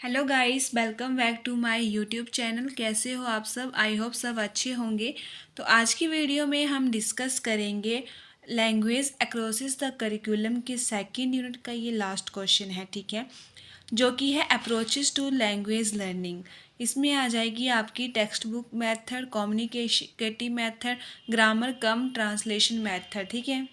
Hello guys, welcome back to my YouTube channel. कैसे हो आप सब? आई होप सब अच्छे होंगे। तो आज की वीडियो में हम डिस्कस करेंगे लैंग्वेज अक्रॉसिस द करिकुलम के सेकंड यूनिट का ये लास्ट क्वेश्चन है, ठीक है, जो कि है अप्रोचेस टू लैंग्वेज लर्निंग। इसमें आ जाएगी आपकी text book method, communicative method, grammar कम ट्रांसलेशन मेथड, ठीक है।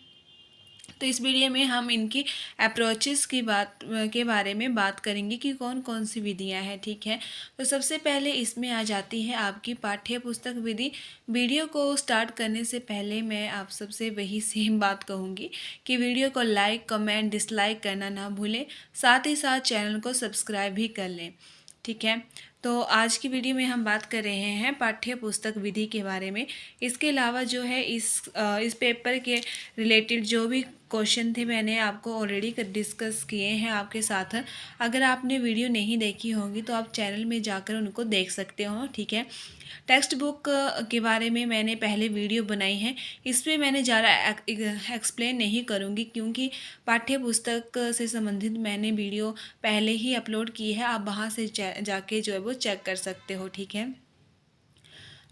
तो इस वीडियो में हम इनकी अप्रोचेस की बात के बारे में बात करेंगे कि कौन कौन सी विधियां हैं, ठीक है। तो सबसे पहले इसमें आ जाती है आपकी पाठ्य पुस्तक विधि। वीडियो को स्टार्ट करने से पहले मैं आप सबसे वही सेम बात कहूँगी कि वीडियो को लाइक कमेंट डिसलाइक करना ना भूलें, साथ ही साथ चैनल को सब्सक्राइब भी कर लें, ठीक है। तो आज की वीडियो में हम बात कर रहे हैं पाठ्य पुस्तक विधि के बारे में। इसके अलावा जो है इस पेपर के रिलेटेड जो भी क्वेश्चन थे मैंने आपको ऑलरेडी डिस्कस किए हैं आपके साथ। अगर आपने वीडियो नहीं देखी होगी तो आप चैनल में जाकर उनको देख सकते हो, ठीक है। टेक्स्ट बुक के बारे में मैंने पहले वीडियो बनाई है, इस पर मैंने ज़्यादा एक्सप्लेन नहीं करूँगी क्योंकि पाठ्य पुस्तक से संबंधित मैंने वीडियो पहले ही अपलोड की है। आप वहाँ से जाके जो है वो चेक कर सकते हो, ठीक है।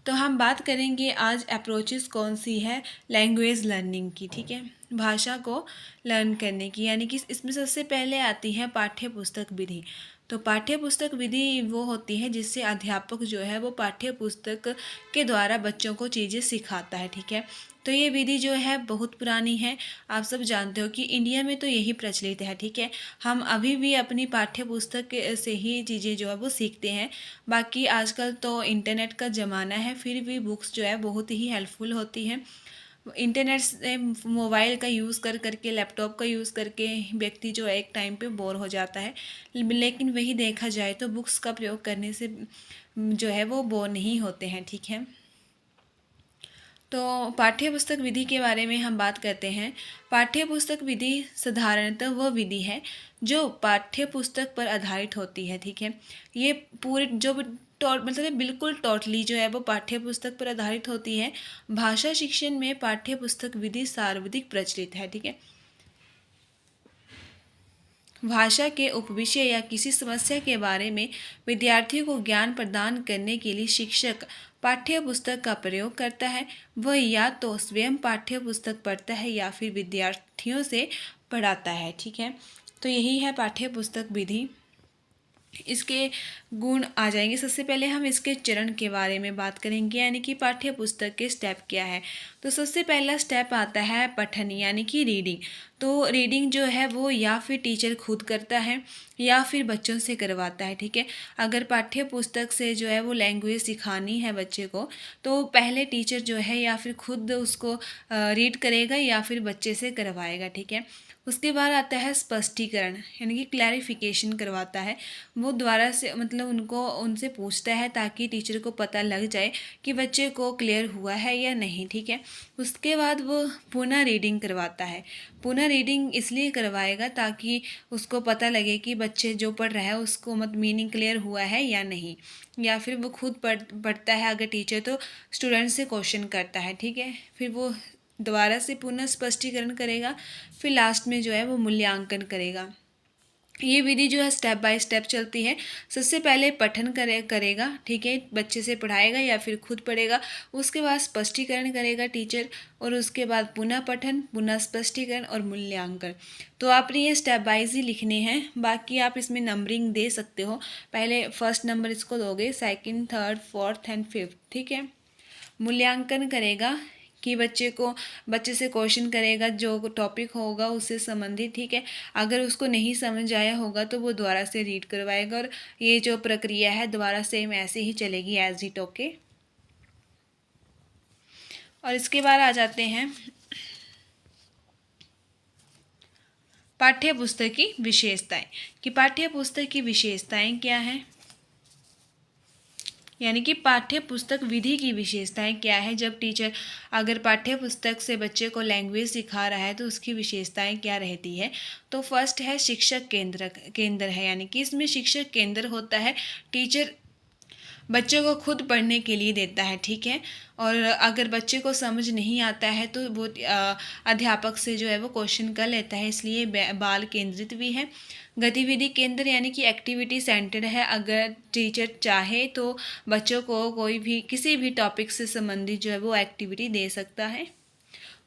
तो हम बात करेंगे आज अप्रोचेस कौन सी है लैंग्वेज लर्निंग की, ठीक है, भाषा को लर्न करने की। यानी कि इसमें सबसे पहले आती है पाठ्य पुस्तक विधि। तो पाठ्य पुस्तक विधि वो होती है जिससे अध्यापक जो है वो पाठ्य पुस्तक के द्वारा बच्चों को चीज़ें सिखाता है, ठीक है। तो ये विधि जो है बहुत पुरानी है। आप सब जानते हो कि इंडिया में तो यही प्रचलित है, ठीक है। हम अभी भी अपनी पाठ्य पुस्तक से ही चीज़ें जो है वो सीखते हैं। बाकी आजकल तो इंटरनेट का ज़माना है, फिर भी बुक्स जो है बहुत ही हेल्पफुल होती हैं। इंटरनेट से मोबाइल का यूज़ कर करके लैपटॉप का यूज़ करके व्यक्ति जो है एक टाइम पे बोर हो जाता है, लेकिन वही देखा जाए तो बुक्स का प्रयोग करने से जो है वो बोर नहीं होते हैं, ठीक है। तो पाठ्य पुस्तक विधि के बारे में हम बात करते हैं। पाठ्य पुस्तक विधि साधारणतः वह विधि है जो पाठ्य पुस्तक पर आधारित होती है, ठीक है। ये पूरे जो मतलब बिल्कुल टोटली जो है वो पाठ्य पुस्तक पर आधारित होती है। भाषा शिक्षण में पाठ्य पुस्तक विधि सर्वाधिक प्रचलित है, ठीक है। भाषा के उपविषय या किसी समस्या के बारे में विद्यार्थियों को ज्ञान प्रदान करने के लिए शिक्षक पाठ्य पुस्तक का प्रयोग करता है। वह या तो स्वयं पाठ्य पुस्तक पढ़ता है या फिर विद्यार्थियों से पढ़ाता है, ठीक है। तो यही है पाठ्य पुस्तक विधि। इसके गुण आ जाएंगे। सबसे पहले हम इसके चरण के बारे में बात करेंगे, यानी कि पाठ्य पुस्तक के स्टेप क्या है। तो सबसे पहला स्टेप आता है पठन, यानी कि रीडिंग। तो रीडिंग जो है वो या फिर टीचर खुद करता है या फिर बच्चों से करवाता है, ठीक है। अगर पाठ्य पुस्तक से जो है वो लैंग्वेज सिखानी है बच्चे को तो पहले टीचर जो है या फिर खुद उसको रीड करेगा या फिर बच्चे से करवाएगा, ठीक है। उसके बाद आता है स्पष्टीकरण, यानी कि क्लैरिफिकेशन करवाता है। वो दोबारा से मतलब उनसे पूछता है ताकि टीचर को पता लग जाए कि बच्चे को क्लियर हुआ है या नहीं, ठीक है। उसके बाद वो पुनः रीडिंग करवाता है। पुनः रीडिंग इसलिए करवाएगा ताकि उसको पता लगे कि बच्चे जो पढ़ रहा है उसको मीनिंग क्लियर हुआ है या नहीं। या फिर वो खुद पढ़ता है अगर टीचर तो स्टूडेंट से क्वेश्चन करता है, ठीक है। फिर वो दोबारा से पुनः स्पष्टीकरण करेगा, फिर लास्ट में जो है वो मूल्यांकन करेगा। ये विधि जो है स्टेप बाय स्टेप चलती है। सबसे पहले पठन करेगा, ठीक है, बच्चे से पढ़ाएगा या फिर खुद पढ़ेगा। उसके बाद स्पष्टीकरण करेगा टीचर, और उसके बाद पुनः पठन, पुनः स्पष्टीकरण और मूल्यांकन। तो आपने ये स्टेप वाइज ही लिखने हैं। बाकी आप इसमें नंबरिंग दे सकते हो। पहले फर्स्ट नंबर इसको दोगे, second third fourth and fifth, ठीक है। मूल्यांकन करेगा कि बच्चे से क्वेश्चन करेगा जो टॉपिक होगा उससे संबंधित, ठीक है। अगर उसको नहीं समझ आया होगा तो वो दोबारा से रीड करवाएगा, और ये जो प्रक्रिया है दोबारा सेम ऐसे ही चलेगी एज इट, ओके। और इसके बाद आ जाते हैं पाठ्य पुस्तक की विशेषताएं, कि पाठ्य पुस्तक की विशेषताएं क्या हैं, यानी कि पाठ्य पुस्तक विधि की विशेषताएं क्या है। जब टीचर अगर पाठ्य पुस्तक से बच्चे को लैंग्वेज सिखा रहा है तो उसकी विशेषताएं क्या रहती है। तो फर्स्ट है शिक्षक केंद्र है, यानी कि इसमें शिक्षक केंद्र होता है। टीचर बच्चों को खुद पढ़ने के लिए देता है, ठीक है। और अगर बच्चे को समझ नहीं आता है तो वो अध्यापक से जो है वो क्वेश्चन कर लेता है, इसलिए बाल केंद्रित भी है। गतिविधि केंद्र यानी कि एक्टिविटी सेंटर है। अगर टीचर चाहे तो बच्चों को कोई भी किसी भी टॉपिक से संबंधित जो है वो एक्टिविटी दे सकता है।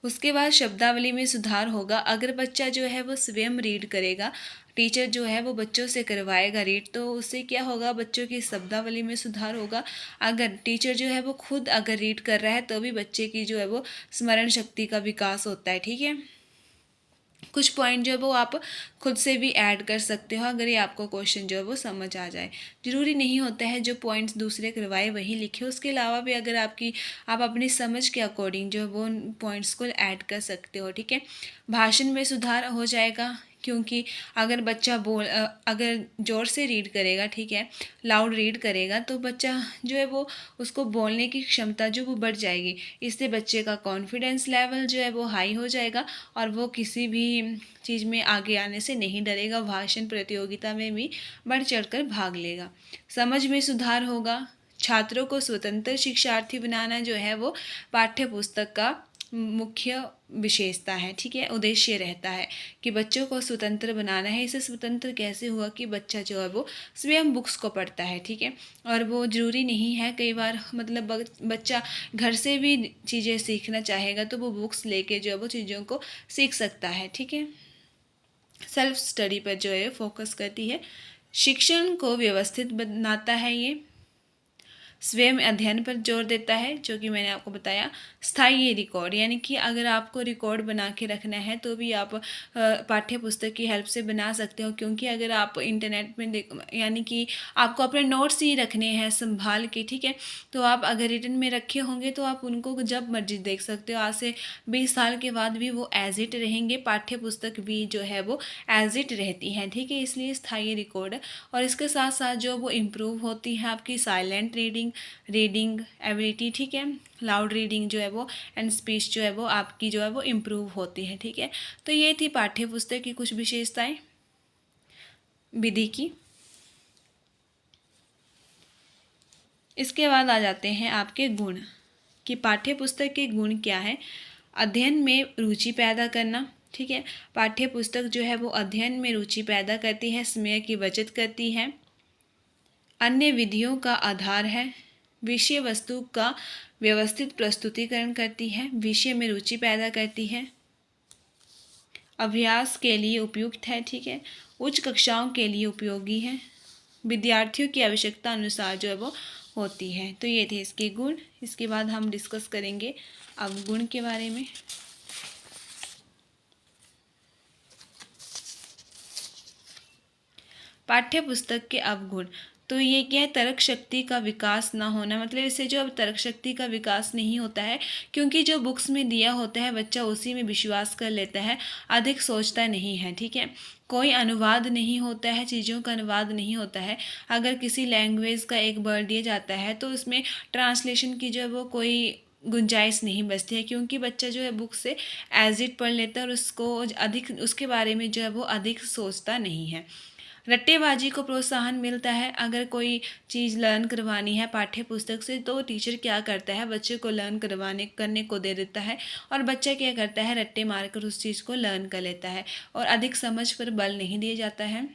उसके बाद शब्दावली में सुधार होगा। अगर बच्चा जो है वो स्वयं रीड करेगा, टीचर जो है वो बच्चों से करवाएगा रीड, तो उससे क्या होगा, बच्चों की शब्दावली में सुधार होगा। अगर टीचर जो है वो खुद अगर रीड कर रहा है तो भी बच्चे की जो है वो स्मरण शक्ति का विकास होता है, ठीक है। कुछ पॉइंट जो है वो आप खुद से भी ऐड कर सकते हो अगर ये आपको क्वेश्चन जो है वो समझ आ जाए। ज़रूरी नहीं होता है जो पॉइंट्स दूसरे करवाए वही लिखे, उसके अलावा भी अगर आप अपनी समझ के अकॉर्डिंग जो है वो पॉइंट्स को ऐड कर सकते हो, ठीक है। भाषण में सुधार हो जाएगा, क्योंकि अगर बच्चा अगर ज़ोर से रीड करेगा, ठीक है, लाउड रीड करेगा, तो बच्चा जो है वो उसको बोलने की क्षमता जो वो बढ़ जाएगी। इससे बच्चे का कॉन्फिडेंस लेवल जो है वो हाई हो जाएगा और वो किसी भी चीज़ में आगे आने से नहीं डरेगा, भाषण प्रतियोगिता में भी बढ़ चढ़कर भाग लेगा। समझ में सुधार होगा। छात्रों को स्वतंत्र शिक्षार्थी बनाना जो है वो पाठ्य पुस्तक का मुख्य विशेषता है, ठीक है, उद्देश्य रहता है कि बच्चों को स्वतंत्र बनाना है। इसे स्वतंत्र कैसे हुआ कि बच्चा जो है वो स्वयं बुक्स को पढ़ता है, ठीक है। और वो ज़रूरी नहीं है, कई बार मतलब बच्चा घर से भी चीज़ें सीखना चाहेगा तो वो बुक्स लेके जो है वो चीज़ों को सीख सकता है, ठीक है। सेल्फ स्टडी पर जो है फोकस करती है। शिक्षण को व्यवस्थित बनाता है ये। स्वयं अध्ययन पर जोर देता है, जो कि मैंने आपको बताया। स्थायी रिकॉर्ड यानी कि अगर आपको रिकॉर्ड बना के रखना है तो भी आप पाठ्य पुस्तक की हेल्प से बना सकते हो, क्योंकि अगर आप इंटरनेट में यानी कि आपको अपने नोट्स ही रखने हैं संभाल के, ठीक है, तो आप अगर रिटन में रखे होंगे तो आप उनको जब मर्जी देख सकते हो। आज से 20 साल के बाद भी वो एज इट रहेंगे, पाठ्य पुस्तक भी जो है वो एज इट रहती हैं, ठीक है। इसलिए स्थायी रिकॉर्ड। और इसके साथ साथ जो वो इम्प्रूव होती है आपकी साइलेंट रीडिंग एबिलिटी, ठीक है। लाउड रीडिंग जो है वो एंड स्पीच जो है वो आपकी जो है वो इम्प्रूव होती है, ठीक है। तो ये थी पाठ्य पुस्तक की कुछ विशेषताएं विधि की। इसके बाद आ जाते हैं आपके गुण कि पाठ्य पुस्तक के गुण क्या है। अध्ययन में रुचि पैदा करना, ठीक है। पाठ्य पुस्तक जो है वो अध्ययन में रुचि पैदा करती है, समय की बचत करती है, अन्य विधियों का आधार है, विषय वस्तु का व्यवस्थित प्रस्तुतिकरण करती है, विषय में रुचि पैदा करती है, अभ्यास के लिए उपयुक्त है, ठीक है, उच्च कक्षाओं के लिए उपयोगी है, विद्यार्थियों की आवश्यकता अनुसार जो है वो होती है। तो ये थे इसके गुण। इसके बाद हम डिस्कस करेंगे अवगुण के बारे में। पाठ्य पुस्तक के अवगुण, तो ये क्या है, तर्क शक्ति का विकास ना होना, मतलब इससे जो अब तर्क शक्ति का विकास नहीं होता है, क्योंकि जो बुक्स में दिया होता है बच्चा उसी में विश्वास कर लेता है, अधिक सोचता नहीं है, ठीक है। कोई अनुवाद नहीं होता है, चीज़ों का अनुवाद नहीं होता है। अगर किसी लैंग्वेज का एक वर्ड दिया जाता है तो उसमें ट्रांसलेशन की जो है वो कोई गुंजाइश नहीं बचती है, क्योंकि बच्चा जो है बुक से एज इट पढ़ लेता है और उसको अधिक उसके बारे में जो है वो अधिक सोचता नहीं है। रट्टेबाजी को प्रोत्साहन मिलता है। अगर कोई चीज़ लर्न करवानी है पाठ्य पुस्तक से तो टीचर क्या करता है, बच्चे को लर्न करने को दे देता है और बच्चा क्या करता है, रट्टे मारकर उस चीज़ को लर्न कर लेता है और अधिक समझ पर बल नहीं दिया जाता है।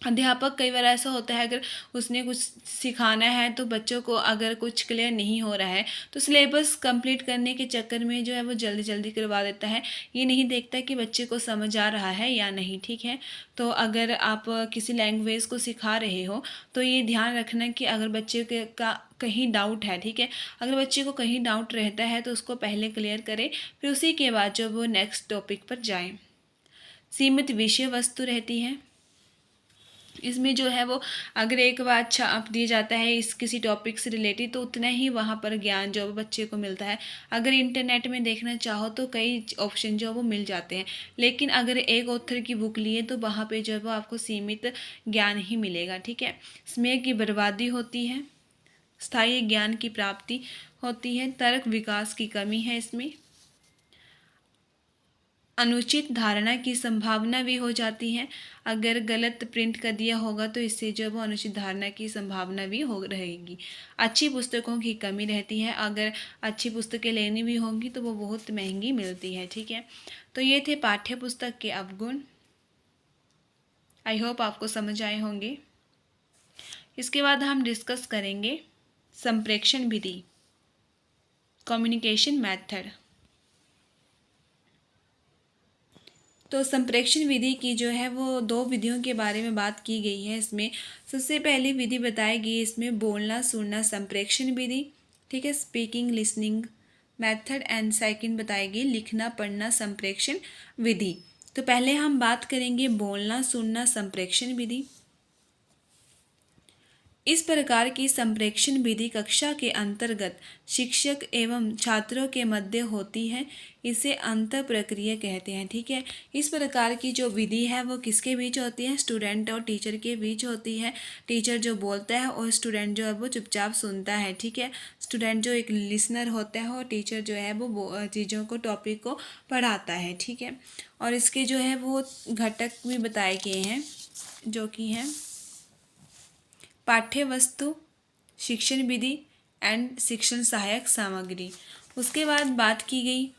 अध्यापक कई बार ऐसा होता है, अगर उसने कुछ सिखाना है तो बच्चों को अगर कुछ क्लियर नहीं हो रहा है तो सिलेबस कंप्लीट करने के चक्कर में जो है वो जल्दी जल्दी करवा देता है, ये नहीं देखता कि बच्चे को समझ आ रहा है या नहीं, ठीक है। तो अगर आप किसी लैंग्वेज को सिखा रहे हो तो ये ध्यान रखना कि अगर बच्चे का कहीं डाउट है, ठीक है, अगर बच्चे को कहीं डाउट रहता है तो उसको पहले क्लियर करें, फिर उसी के बाद जब वो नेक्स्ट टॉपिक पर जाएं। सीमित विषय वस्तु रहती है। इसमें जो है वो अगर एक बार छाप दिया जाता है इस किसी टॉपिक से रिलेटेड तो उतना ही वहाँ पर ज्ञान जो बच्चे को मिलता है। अगर इंटरनेट में देखना चाहो तो कई ऑप्शन जो वो मिल जाते हैं, लेकिन अगर एक ऑथर की बुक लिए तो वहाँ पे जो है वो आपको सीमित ज्ञान ही मिलेगा, ठीक है। समय की बर्बादी होती है, स्थायी ज्ञान की प्राप्ति होती है, तर्क विकास की कमी है इसमें, अनुचित धारणा की संभावना भी हो जाती है। अगर गलत प्रिंट कर दिया होगा तो इससे जो वो अनुचित धारणा की संभावना भी हो रहेगी। अच्छी पुस्तकों की कमी रहती है, अगर अच्छी पुस्तकें लेनी भी होंगी तो वो बहुत महंगी मिलती है। ठीक है, तो ये थे पाठ्य पुस्तक के अवगुण। आई होप आपको समझ आए होंगे। इसके बाद हम डिस्कस करेंगे संप्रेक्षण विधि, कम्युनिकेशन मेथड। तो संप्रेक्षण विधि की जो है वो 2 विधियों के बारे में बात की गई है। इसमें सबसे पहली विधि बताई गई इसमें बोलना सुनना संप्रेक्षण विधि। ठीक है, speaking listening method. And second बताई गई लिखना पढ़ना संप्रेक्षण विधि। तो पहले हम बात करेंगे बोलना सुनना संप्रेक्षण विधि। इस प्रकार की संप्रेक्षण विधि कक्षा के अंतर्गत शिक्षक एवं छात्रों के मध्य होती है। इसे अंतर प्रक्रिया कहते हैं। ठीक है, इस प्रकार की जो विधि है वो किसके बीच होती है? स्टूडेंट और टीचर के बीच होती है। टीचर जो बोलता है और स्टूडेंट जो है वो चुपचाप सुनता है। ठीक है, स्टूडेंट जो एक लिसनर होता है और टीचर जो है वो चीज़ों को टॉपिक को पढ़ाता है। ठीक है, और इसके जो है वो घटक भी बताए गए हैं जो कि हैं पाठ्य वस्तु, शिक्षण विधि एंड शिक्षण सहायक सामग्री। उसके बाद बात की गई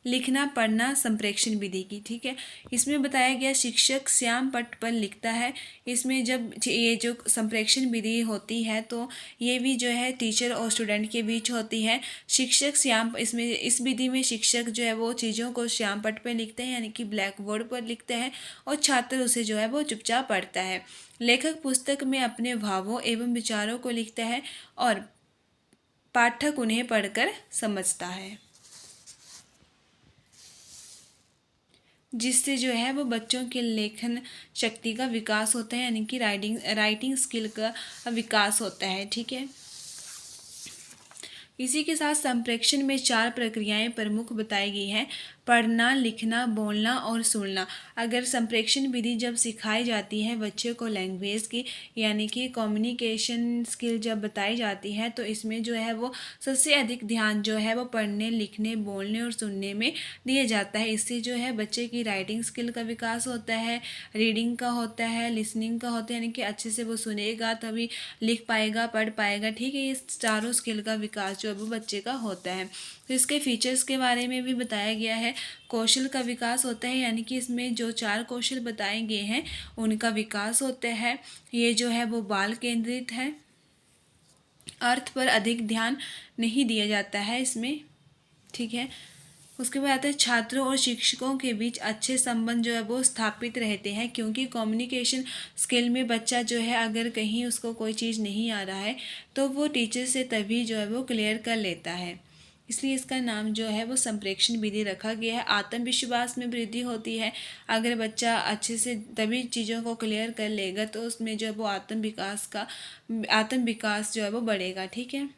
लिखना पढ़ना संप्रेक्षण विधि की। ठीक है, इसमें बताया गया शिक्षक श्याम पट पर लिखता है। इसमें जब ये जो संप्रेक्षण विधि होती है तो ये भी जो है टीचर और स्टूडेंट के बीच होती है। शिक्षक श्याम इसमें इस विधि में शिक्षक जो है वो चीज़ों को श्याम पट पर लिखते हैं, यानी कि ब्लैक बोर्ड पर लिखते हैं, और छात्र उसे जो है वो चुपचाप पढ़ता है। लेखक पुस्तक में अपने भावों एवं विचारों को लिखता है और पाठक उन्हें पढ़कर समझता है, जिससे जो है वो बच्चों के लेखन शक्ति का विकास होता है, यानी कि राइटिंग स्किल का विकास होता है। ठीक है, इसी के साथ संप्रेक्षण में 4 प्रक्रियाएं प्रमुख बताई गई हैं: पढ़ना, लिखना, बोलना और सुनना। अगर संप्रेक्षण विधि जब सिखाई जाती है बच्चे को लैंग्वेज की, यानी कि कम्युनिकेशन स्किल जब बताई जाती है, तो इसमें जो है वो सबसे अधिक ध्यान जो है वो पढ़ने, लिखने, बोलने और सुनने में दिया जाता है। इससे जो है बच्चे की राइटिंग स्किल का विकास होता है, रीडिंग का होता है, लिसनिंग का होता है, यानी कि अच्छे से वो सुनेगा तभी लिख पाएगा, पढ़ पाएगा। ठीक है, ये चारों स्किल का विकास जो है वो बच्चे का होता है। तो इसके फीचर्स के बारे में भी बताया गया है। कौशल का विकास होता है, यानी कि इसमें जो 4 कौशल बताए गए हैं उनका विकास होता है। ये जो है वो बाल केंद्रित है, अर्थ पर अधिक ध्यान नहीं दिया जाता है इसमें। ठीक है, उसके बाद आता है छात्रों और शिक्षकों के बीच अच्छे संबंध जो है वो स्थापित रहते हैं, क्योंकि कम्युनिकेशन स्किल में बच्चा जो है अगर कहीं उसको कोई चीज़ नहीं आ रहा है तो वो टीचर से तभी जो है वो क्लियर कर लेता है। इसलिए इसका नाम जो है वो संप्रेक्षण विधि रखा गया है। आत्मविश्वास में वृद्धि होती है, अगर बच्चा अच्छे से तभी चीज़ों को क्लियर कर लेगा तो उसमें जो है वो आत्मविकास जो है वो बढ़ेगा। ठीक है,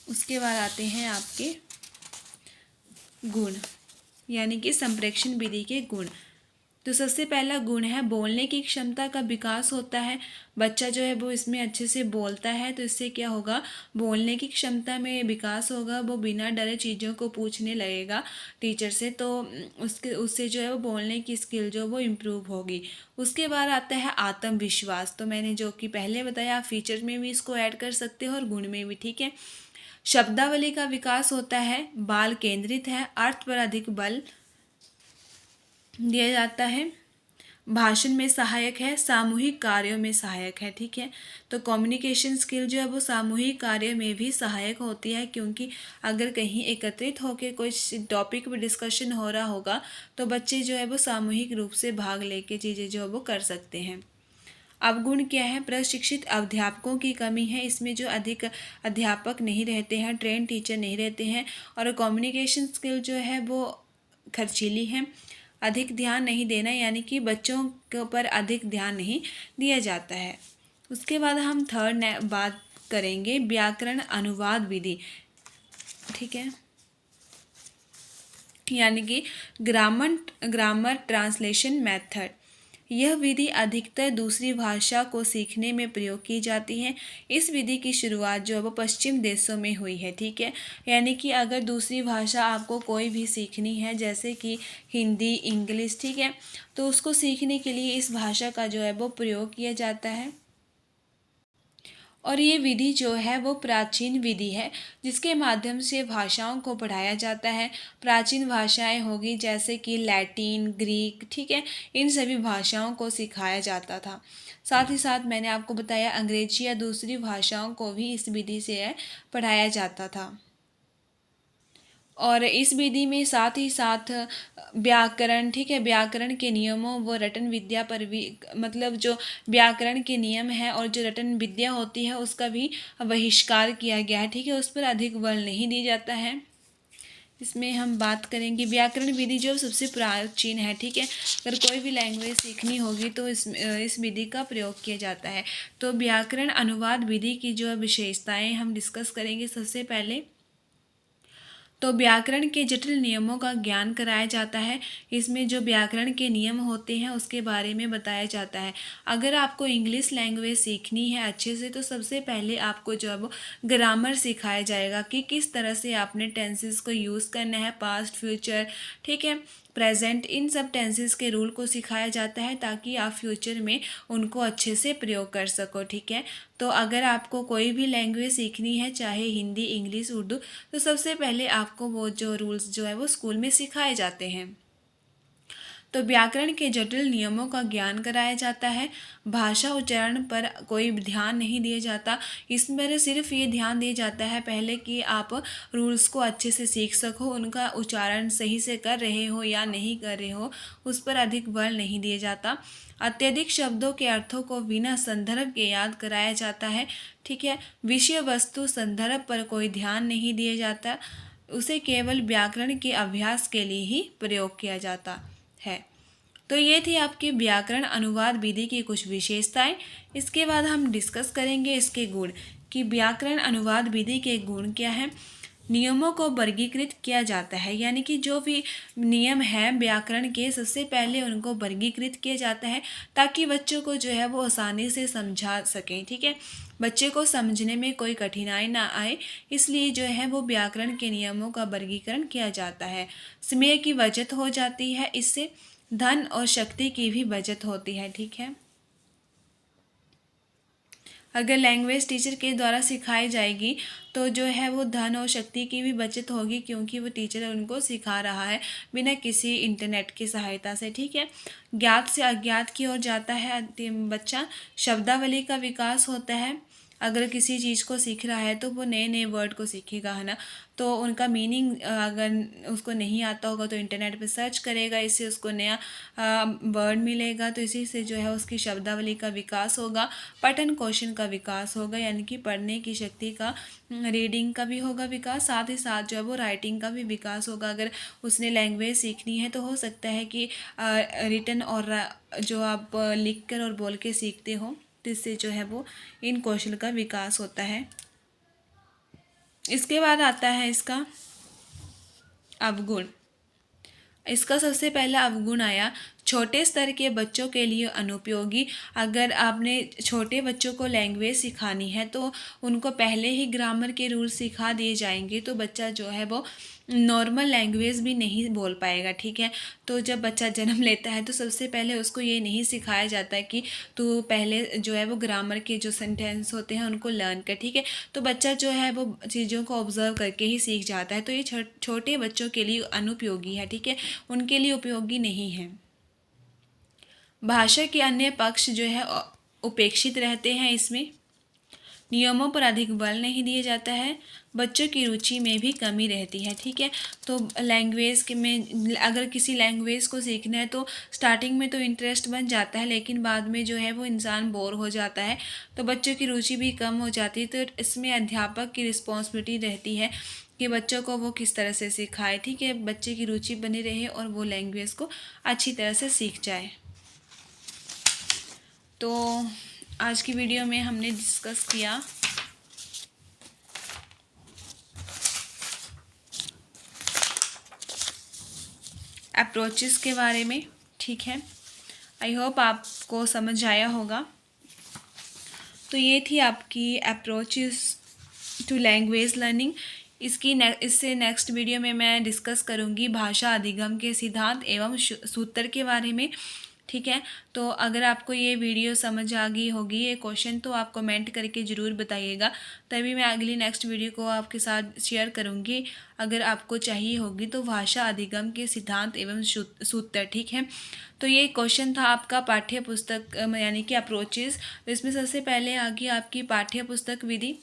उसके बाद आते हैं आपके गुण, यानी कि संप्रेक्षण विधि के गुण। तो सबसे पहला गुण है बोलने की क्षमता का विकास होता है। बच्चा जो है वो इसमें अच्छे से बोलता है तो इससे क्या होगा, बोलने की क्षमता में विकास होगा। वो बिना डरे चीज़ों को पूछने लगेगा टीचर से, तो उससे जो है वो बोलने की स्किल जो वो इम्प्रूव होगी। उसके बाद आता है आत्मविश्वास। तो मैंने जो कि पहले बताया, आप फीचर में भी इसको ऐड कर सकते हो और गुण में भी। ठीक है, शब्दावली का विकास होता है, बाल केंद्रित है, अर्थ पर अधिक बल दिया जाता है, भाषण में सहायक है, सामूहिक कार्यों में सहायक है। ठीक है, तो कम्युनिकेशन स्किल जो है वो सामूहिक कार्य में भी सहायक होती है, क्योंकि अगर कहीं एकत्रित होकर कोई टॉपिक पर डिस्कशन हो रहा होगा तो बच्चे जो है वो सामूहिक रूप से भाग लेके चीज़ें जो है वो कर सकते हैं। अवगुण क्या है? प्रशिक्षित अध्यापकों की कमी है। इसमें जो अधिक अध्यापक नहीं रहते हैं, ट्रेन टीचर नहीं रहते हैं, और कम्युनिकेशन स्किल जो है वो खर्चीली है। अधिक ध्यान नहीं देना, यानी कि बच्चों के ऊपर अधिक ध्यान नहीं दिया जाता है। उसके बाद हम थर्ड बात करेंगे व्याकरण अनुवाद विधि। ठीक है, यानी कि ग्रामर ट्रांसलेशन मेथड। यह विधि अधिकतर दूसरी भाषा को सीखने में प्रयोग की जाती है। इस विधि की शुरुआत जो है वो पश्चिम देशों में हुई है, ठीक है। यानी कि अगर दूसरी भाषा आपको कोई भी सीखनी है, जैसे कि हिंदी, इंग्लिश, ठीक है, तो उसको सीखने के लिए इस भाषा का जो है वो प्रयोग किया जाता है। और ये विधि जो है वो प्राचीन विधि है, जिसके माध्यम से भाषाओं को पढ़ाया जाता है। प्राचीन भाषाएं होगी जैसे कि लैटिन, ग्रीक, ठीक है, इन सभी भाषाओं को सिखाया जाता था। साथ ही साथ मैंने आपको बताया अंग्रेजी या दूसरी भाषाओं को भी इस विधि से पढ़ाया जाता था। और इस विधि में साथ ही साथ व्याकरण, ठीक है, व्याकरण के नियमों व रटन विद्या पर भी, मतलब जो व्याकरण के नियम है और जो रटन विद्या होती है उसका भी बहिष्कार किया गया है, ठीक है, उस पर अधिक बल नहीं दिया जाता है। इसमें हम बात करेंगे व्याकरण विधि जो सबसे प्राचीन है, ठीक है। अगर कोई भी लैंग्वेज सीखनी होगी तो इस विधि का प्रयोग किया जाता है। तो व्याकरण अनुवाद विधि की जो विशेषताएं हम डिस्कस करेंगे। सबसे पहले तो व्याकरण के जटिल नियमों का ज्ञान कराया जाता है। इसमें जो व्याकरण के नियम होते हैं उसके बारे में बताया जाता है। अगर आपको इंग्लिश लैंग्वेज सीखनी है अच्छे से, तो सबसे पहले आपको जो है वो ग्रामर सिखाया जाएगा कि किस तरह से आपने टेंसेस को यूज़ करना है, पास्ट, फ्यूचर, ठीक है, प्रेजेंट, इन सब टेंसेस के रूल को सिखाया जाता है ताकि आप फ्यूचर में उनको अच्छे से प्रयोग कर सको, ठीक है। तो अगर आपको कोई भी लैंग्वेज सीखनी है, चाहे हिंदी, इंग्लिश, उर्दू, तो सबसे पहले आपको वो जो रूल्स जो है वो स्कूल में सिखाए जाते हैं। तो व्याकरण के जटिल नियमों का ज्ञान कराया जाता है। भाषा उच्चारण पर कोई ध्यान नहीं दिया जाता। इसमें सिर्फ ये ध्यान दिया जाता है पहले कि आप रूल्स को अच्छे से सीख सको, उनका उच्चारण सही से कर रहे हो या नहीं कर रहे हो, उस पर अधिक बल नहीं दिया जाता। अत्यधिक शब्दों के अर्थों को बिना संदर्भ के याद कराया जाता है, ठीक है। विषय वस्तु संदर्भ पर कोई ध्यान नहीं दिया जाता, उसे केवल व्याकरण के अभ्यास के लिए ही प्रयोग किया जाता है। तो ये थी आपकी व्याकरण अनुवाद विधि की कुछ विशेषताएं। इसके बाद हम डिस्कस करेंगे इसके गुण कि व्याकरण अनुवाद विधि के गुण क्या हैं। नियमों को वर्गीकृत किया जाता है, यानी कि जो भी नियम है व्याकरण के, सबसे पहले उनको वर्गीकृत किया जाता है ताकि बच्चों को जो है वो आसानी से समझा सकें, ठीक है, बच्चे को समझने में कोई कठिनाई ना आए, इसलिए जो है वो व्याकरण के नियमों का वर्गीकरण किया जाता है। समय की बचत हो जाती है, इससे धन और शक्ति की भी बचत होती है, ठीक है। अगर लैंग्वेज टीचर के द्वारा सिखाई जाएगी तो जो है वो धन और शक्ति की भी बचत होगी, क्योंकि वो टीचर उनको सिखा रहा है बिना किसी इंटरनेट की सहायता से, ठीक है। ज्ञात से अज्ञात की ओर जाता है बच्चा। शब्दावली का विकास होता है। अगर किसी चीज़ को सीख रहा है तो वो नए नए वर्ड को सीखेगा, है ना। तो उनका मीनिंग अगर उसको नहीं आता होगा तो इंटरनेट पे सर्च करेगा, इससे उसको नया वर्ड मिलेगा, तो इसी से जो है उसकी शब्दावली का विकास होगा। पठन कौशल का विकास होगा, यानी कि पढ़ने की शक्ति का, रीडिंग का भी होगा विकास, साथ ही साथ जो है वो राइटिंग का भी विकास होगा। अगर उसने लैंग्वेज सीखनी है तो हो सकता है कि रिटन और जो आप लिख कर और बोल के सीखते हो, तो इससे जो है वो इन कौशल का विकास होता है। इसके बाद आता है इसका अवगुण। इसका सबसे पहला अवगुण आया छोटे स्तर के बच्चों के लिए अनुपयोगी। अगर आपने छोटे बच्चों को लैंग्वेज सिखानी है तो उनको पहले ही ग्रामर के रूल सिखा दिए जाएंगे, तो बच्चा जो है वो नॉर्मल लैंग्वेज भी नहीं बोल पाएगा, ठीक है। तो जब बच्चा जन्म लेता है तो सबसे पहले उसको ये नहीं सिखाया जाता है कि तू पहले जो है वो ग्रामर के जो सेंटेंस होते हैं उनको लर्न कर, ठीक है। तो बच्चा जो है वो चीज़ों को ऑब्जर्व करके ही सीख जाता है। तो ये छोटे बच्चों के लिए अनुपयोगी है, ठीक है, उनके लिए उपयोगी नहीं है। भाषा के अन्य पक्ष जो है उपेक्षित रहते हैं। इसमें नियमों पर अधिक बल नहीं दिया जाता है। बच्चों की रुचि में भी कमी रहती है, ठीक है। तो लैंग्वेज के में अगर किसी लैंग्वेज को सीखना है तो स्टार्टिंग में तो इंटरेस्ट बन जाता है, लेकिन बाद में जो है वो इंसान बोर हो जाता है, तो बच्चों की रुचि भी कम हो जाती है। तो इसमें अध्यापक की रिस्पॉन्सिबिलिटी रहती है कि बच्चों को वो किस तरह से सिखाए, ठीक है, बच्चे की रुचि बनी रहे और वो लैंग्वेज को अच्छी तरह से सीख जाए। तो आज की वीडियो में हमने डिस्कस किया अप्रोचेस के बारे में, ठीक है। आई होप आपको समझ आया होगा। तो ये थी आपकी अप्रोचेस टू लैंग्वेज लर्निंग। इससे नेक्स्ट वीडियो में मैं डिस्कस करूँगी भाषा अधिगम के सिद्धांत एवं सूत्र के बारे में। ठीक है, तो अगर आपको ये वीडियो समझ आ गई होगी, ये क्वेश्चन, तो आप कमेंट करके ज़रूर बताइएगा, तभी मैं अगली नेक्स्ट वीडियो को आपके साथ शेयर करूँगी। अगर आपको चाहिए होगी तो भाषा अधिगम के सिद्धांत एवं सूत्र। ठीक है, तो ये क्वेश्चन था आपका पाठ्य पुस्तक यानी कि अप्रोचेस। तो इसमें सबसे पहले आ गई आपकी पाठ्य पुस्तक विधि,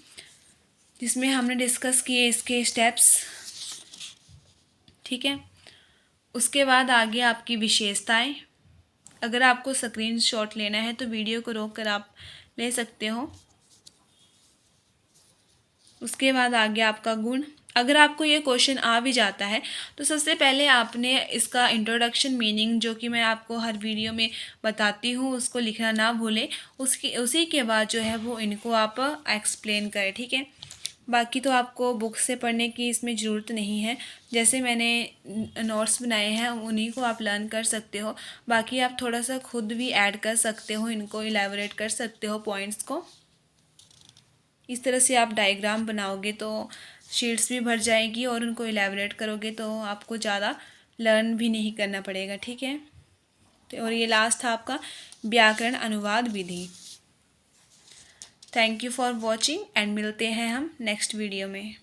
जिसमें हमने डिस्कस किए इसके स्टेप्स। ठीक है, उसके बाद आ गया आपकी विशेषताएं। अगर आपको स्क्रीनशॉट लेना है तो वीडियो को रोक कर आप ले सकते हो। उसके बाद आ गया आपका गुण। अगर आपको ये क्वेश्चन आ भी जाता है तो सबसे पहले आपने इसका इंट्रोडक्शन मीनिंग, जो कि मैं आपको हर वीडियो में बताती हूँ, उसको लिखना ना भूलें। उसी के बाद जो है वो इनको आप एक्सप्लेन करें। ठीक है, बाकी तो आपको बुक से पढ़ने की इसमें ज़रूरत नहीं है। जैसे मैंने नोट्स बनाए हैं उन्हीं को आप लर्न कर सकते हो। बाकी आप थोड़ा सा खुद भी ऐड कर सकते हो, इनको इलेबोरेट कर सकते हो पॉइंट्स को। इस तरह से आप डायग्राम बनाओगे तो शीट्स भी भर जाएगी और उनको इलेबोरेट करोगे तो आपको ज़्यादा लर्न भी नहीं करना पड़ेगा। ठीक है, तो और ये लास्ट था आपका व्याकरण अनुवाद विधि। Thank you for watching and मिलते हैं हम नेक्स्ट वीडियो में।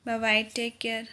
Bye bye, take care.